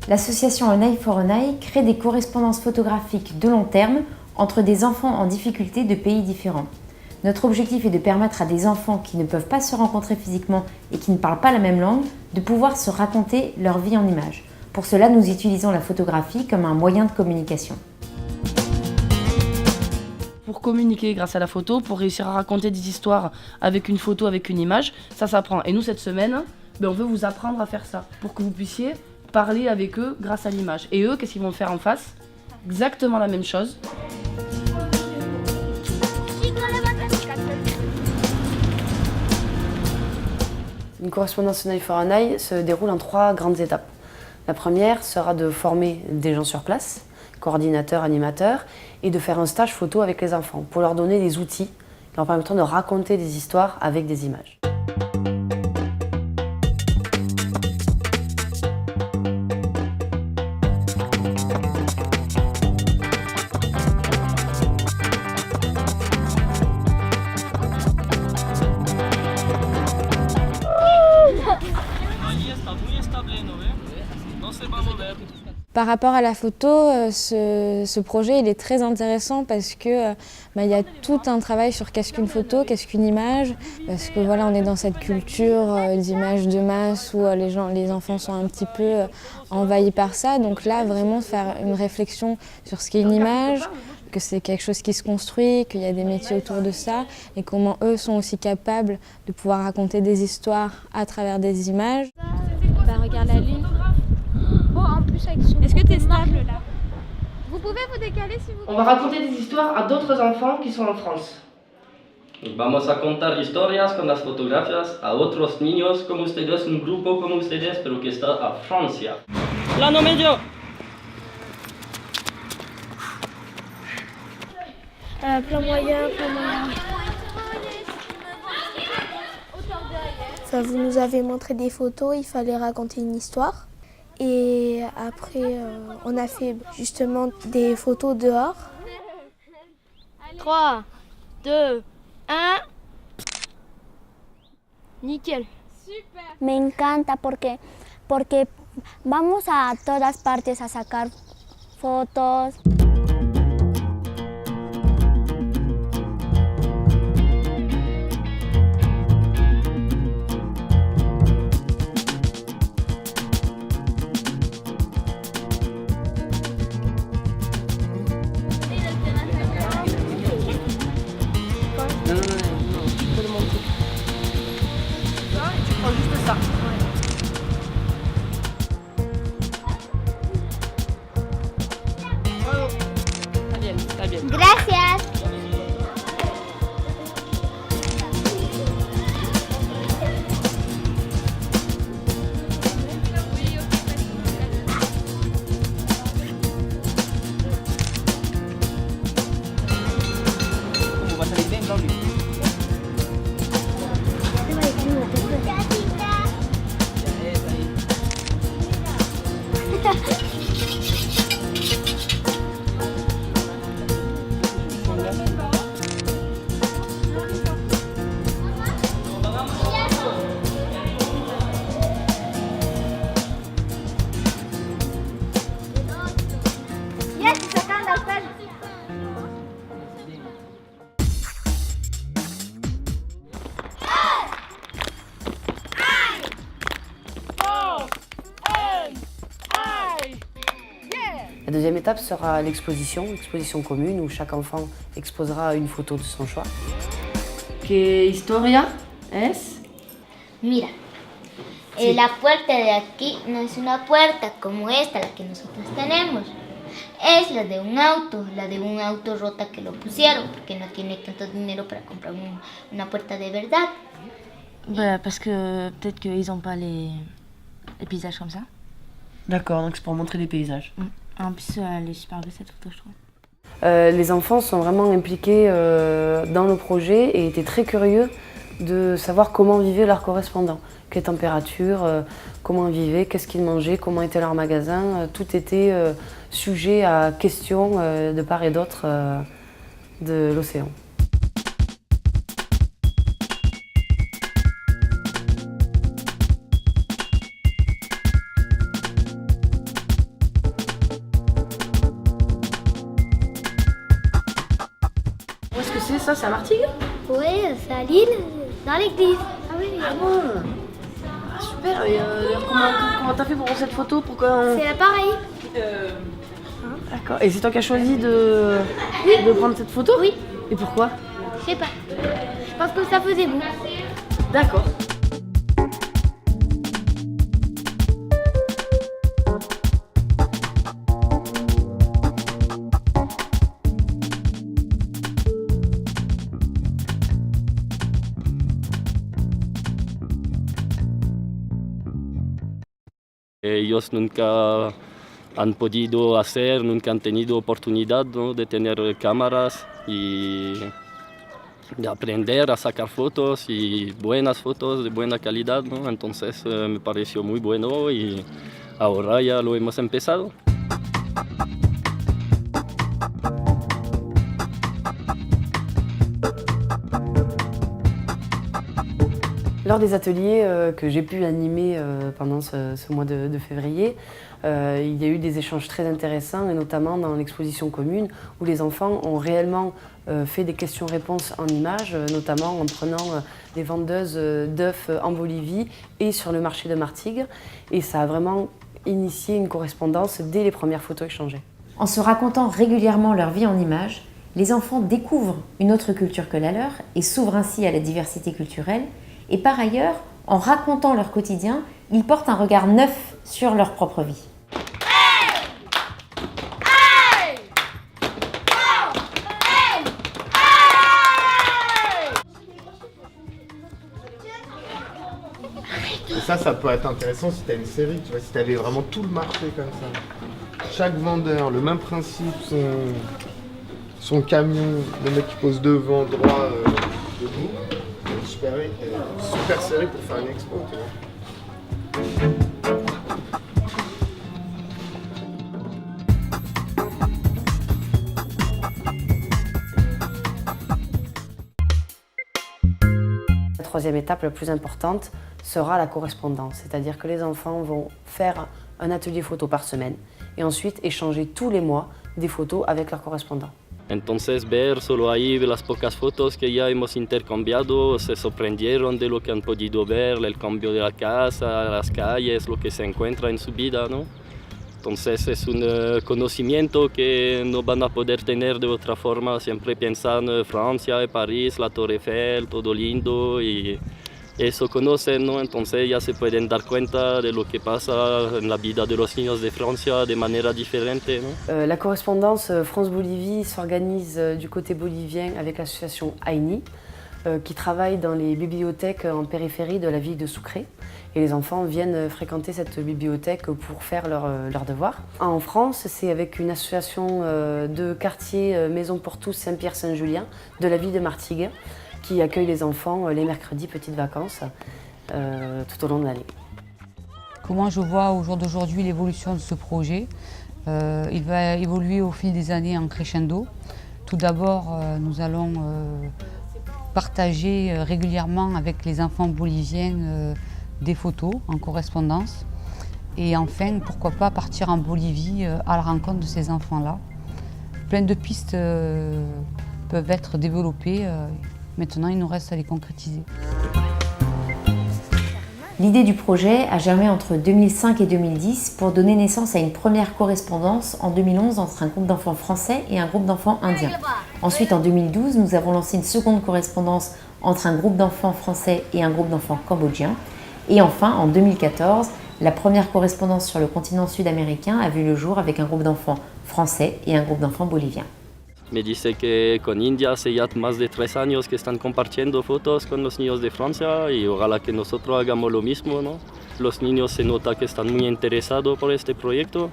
L'association An Eye for an Eye crée des correspondances photographiques de long terme entre des enfants en difficulté de pays différents. Notre objectif est de permettre à des enfants qui ne peuvent pas se rencontrer physiquement et qui ne parlent pas la même langue de pouvoir se raconter leur vie en images. Pour cela, nous utilisons la photographie comme un moyen de communication. Pour communiquer grâce à la photo, pour réussir à raconter des histoires avec une photo, avec une image, ça s'apprend. Et nous, cette semaine, on veut vous apprendre à faire ça, pour que vous puissiez parler avec eux grâce à l'image. Et eux, qu'est-ce qu'ils vont faire en face? Exactement la même chose. Une correspondance An Eye for an Eye se déroule en 3 grandes étapes. La première sera de former des gens sur place, coordinateurs, animateurs, et de faire un stage photo avec les enfants pour leur donner des outils leur permettant de raconter des histoires avec des images. Par rapport à la photo, ce projet il est très intéressant parce que y a tout un travail sur qu'est-ce qu'une photo, qu'est-ce qu'une image, parce que voilà, on est dans cette culture d'images de masse où les enfants sont un petit peu envahis par ça. Donc là, vraiment faire une réflexion sur ce qu'est une image, que c'est quelque chose qui se construit, qu'il y a des métiers autour de ça et comment eux sont aussi capables de pouvoir raconter des histoires à travers des images. Regarde la lune. Oh, en plus avec son... Est-ce que t'es stable là? Vous pouvez vous décaler si vous voulez. On va raconter des histoires à d'autres enfants qui sont en France. Vamos a contar historias con las fotografías a otros niños como ustedes, un grupo como ustedes, pero que está a Francia. Plano medio. Plan moyen, plan moyen. Enfin, vous nous avez montré des photos, il fallait raconter une histoire. Et après, on a fait justement des photos dehors. 3, 2, 1. Nickel. Me encanta porque vamos a todas partes a sacar fotos. Juste ça. Está bien, está bien. Gracias. ¿Cómo va a salir bien, Claudio? Ya se sacan las pelas. La deuxième étape sera l'exposition commune où chaque enfant exposera une photo de son choix. ¿Qué historia es? Mira, la puerta de aquí no es una puerta como esta, la que nosotros tenemos. Es la de un auto rota que lo pusieron porque no tiene tanto dinero para comprar una puerta de verdad. Parce que peut-être qu'ils n'ont pas les paysages comme ça. D'accord, donc c'est pour montrer des paysages. En plus, elle est super belle cette photo, je trouve. Les enfants sont vraiment impliqués dans le projet et étaient très curieux de savoir comment vivaient leurs correspondants. Quelle température, comment ils vivaient, qu'est-ce qu'ils mangeaient, comment était leur magasin. Tout était sujet à questions de part et d'autre de l'océan. c'est ça? C'est à Martigues? Oui, c'est à Lille, dans l'église. Ah oui. Ah bon? Ah, super. Et comment t'as fait pour cette photo? C'est pareil. D'accord. Et c'est toi qui as choisi de prendre cette photo? Oui. Et pourquoi? Je sais pas. Je pense que ça faisait beau. D'accord. Ellos nunca han podido hacer, nunca han tenido oportunidad, ¿no?, de tener cámaras y de aprender a sacar fotos y buenas fotos de buena calidad, ¿no? Entonces me pareció muy bueno y ahora ya lo hemos empezado. Lors des ateliers que j'ai pu animer pendant ce mois de février, il y a eu des échanges très intéressants, et notamment dans l'exposition commune, où les enfants ont réellement fait des questions-réponses en images, notamment en prenant des vendeuses d'œufs en Bolivie et sur le marché de Martigues. Et ça a vraiment initié une correspondance dès les premières photos échangées. En se racontant régulièrement leur vie en images, les enfants découvrent une autre culture que la leur et s'ouvrent ainsi à la diversité culturelle. Et par ailleurs, en racontant leur quotidien, ils portent un regard neuf sur leur propre vie. Et ça peut être intéressant si tu as une série, tu vois, si tu avais vraiment tout le marché comme ça. Chaque vendeur, le même principe, son camion, le mec qui pose devant, droit, debout. Super série pour faire une expo, tu vois. La troisième étape la plus importante sera la correspondance, c'est-à-dire que les enfants vont faire un atelier photo par semaine et ensuite échanger tous les mois des photos avec leurs correspondants. Entonces ver solo ahí las pocas fotos que ya hemos intercambiado, se sorprendieron de lo que han podido ver, el cambio de la casa, las calles, lo que se encuentra en su vida, ¿no? Entonces es un conocimiento que no van a poder tener de otra forma, siempre piensan Francia, París, la Torre Eiffel, todo lindo y eso conocen, ¿no? Entonces ya se pueden dar cuenta de lo que pasa en la vida de los niños de Francia de manera diferente, ¿no? La correspondance France-Bolivie s'organise du côté bolivien avec l'association AINI, qui travaille dans les bibliothèques en périphérie de la ville de Sucre. Et les enfants viennent fréquenter cette bibliothèque pour faire leurs devoirs. En France, c'est avec une association de quartier Maison pour tous Saint-Pierre-Saint-Julien de la ville de Martigues, qui accueille les enfants les mercredis petites vacances tout au long de l'année. Comment je vois au jour d'aujourd'hui l'évolution de ce projet? Il va évoluer au fil des années en crescendo. Tout d'abord, nous allons partager régulièrement avec les enfants boliviens des photos en correspondance. Et enfin, pourquoi pas partir en Bolivie à la rencontre de ces enfants-là. Plein de pistes peuvent être développées. Maintenant, il nous reste à les concrétiser. L'idée du projet a germé entre 2005 et 2010 pour donner naissance à une première correspondance en 2011 entre un groupe d'enfants français et un groupe d'enfants indiens. Ensuite, en 2012, nous avons lancé une seconde correspondance entre un groupe d'enfants français et un groupe d'enfants cambodgiens. Et enfin, en 2014, la première correspondance sur le continent sud-américain a vu le jour avec un groupe d'enfants français et un groupe d'enfants boliviens. Me dice que con India hace ya más de 3 años que están compartiendo fotos con los niños de Francia y ojalá que nosotros hagamos lo mismo, ¿no? Los niños se nota que están muy interesados por este proyecto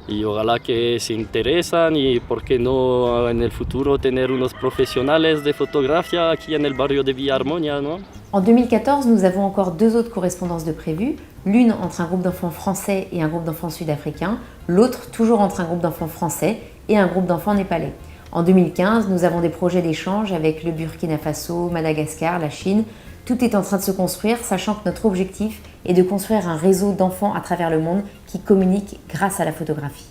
y ojalá que se interesan y por qué no en el futuro tener unos profesionales de fotografía aquí en el barrio de Villa Armonia, ¿no? En 2014, nous avons encore 2 autres correspondances de prévues, l'une entre un groupe d'enfants français et un groupe d'enfants sud-africains, l'autre toujours entre un groupe d'enfants français et un groupe d'enfants népalais. En 2015, nous avons des projets d'échange avec le Burkina Faso, Madagascar, la Chine. Tout est en train de se construire, sachant que notre objectif est de construire un réseau d'enfants à travers le monde qui communiquent grâce à la photographie.